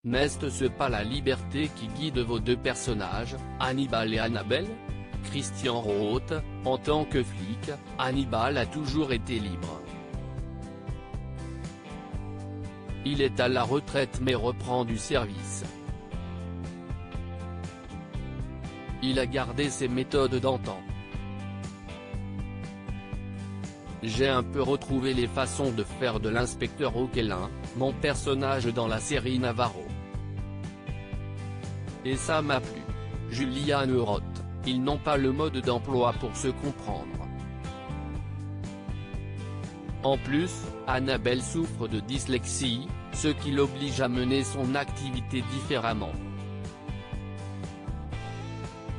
N'est-ce pas la liberté qui guide vos deux personnages, Hannibal et Annabelle? Christian Roth, en tant que flic, Hannibal a toujours été libre. Il est à la retraite mais reprend du service. Il a gardé ses méthodes d'antan. J'ai un peu retrouvé les façons de faire de l'inspecteur Oquelin, mon personnage dans la série Navarro. Et ça m'a plu. Julianne Roth, ils n'ont pas le mode d'emploi pour se comprendre. En plus, Annabelle souffre de dyslexie, ce qui l'oblige à mener son activité différemment.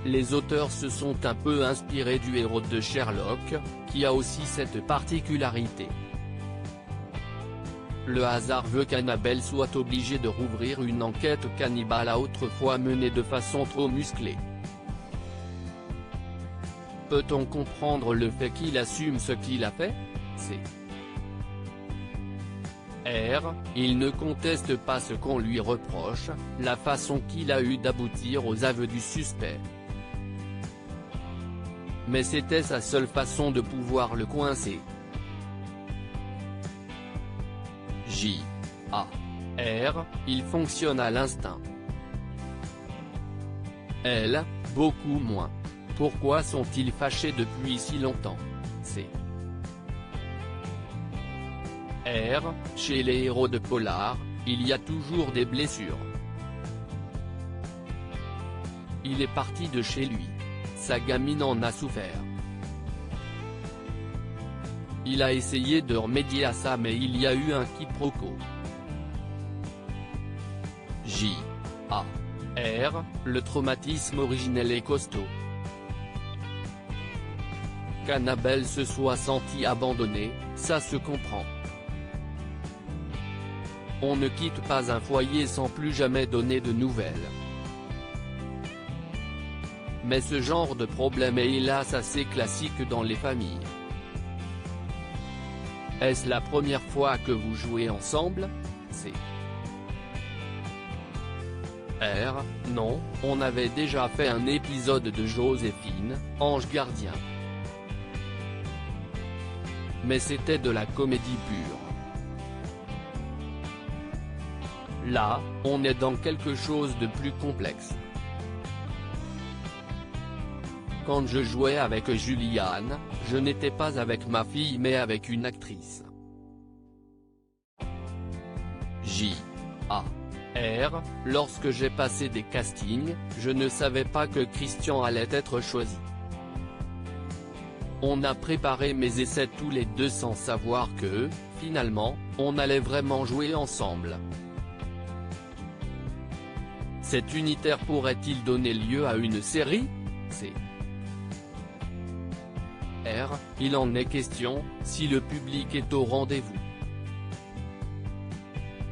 Les auteurs se sont un peu inspirés du héros de Sherlock, qui a aussi cette particularité. Le hasard veut qu'Annabelle soit obligée de rouvrir une enquête qu'Hannibal a autrefois menée de façon trop musclée. Peut-on comprendre le fait qu'il assume ce qu'il a fait? Il ne conteste pas ce qu'on lui reproche, la façon qu'il a eu d'aboutir aux aveux du suspect. Mais c'était sa seule façon de pouvoir le coincer. Il fonctionne à l'instinct. Elle, beaucoup moins. Pourquoi sont-ils fâchés depuis si longtemps? Chez les héros de polar, il y a toujours des blessures. Il est parti de chez lui. Sa gamine en a souffert. Il a essayé de remédier à ça mais il y a eu un quiproquo. Le traumatisme originel est costaud. Qu'Annabelle se soit sentie abandonnée, ça se comprend. On ne quitte pas un foyer sans plus jamais donner de nouvelles. Mais ce genre de problème est hélas assez classique dans les familles. Est-ce la première fois que vous jouez ensemble? Non, on avait déjà fait un épisode de Joséphine, Ange Gardien. Mais c'était de la comédie pure. Là, on est dans quelque chose de plus complexe. Quand je jouais avec Julianne, je n'étais pas avec ma fille mais avec une actrice. Lorsque j'ai passé des castings, je ne savais pas que Christian allait être choisi. On a préparé mes essais tous les deux sans savoir que, finalement, on allait vraiment jouer ensemble. Cet unitaire pourrait-il donner lieu à une série? Il en est question, si le public est au rendez-vous.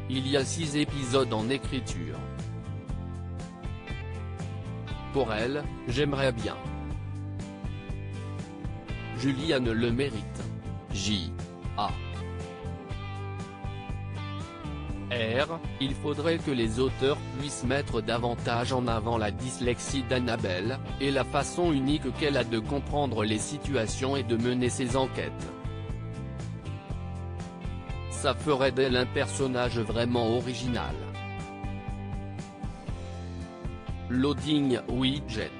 Il y a 6 épisodes en écriture. Pour elle, j'aimerais bien. Julianne le mérite. Il faudrait que les auteurs puissent mettre davantage en avant la dyslexie d'Annabelle, et la façon unique qu'elle a de comprendre les situations et de mener ses enquêtes. Ça ferait d'elle un personnage vraiment original. Loading widget.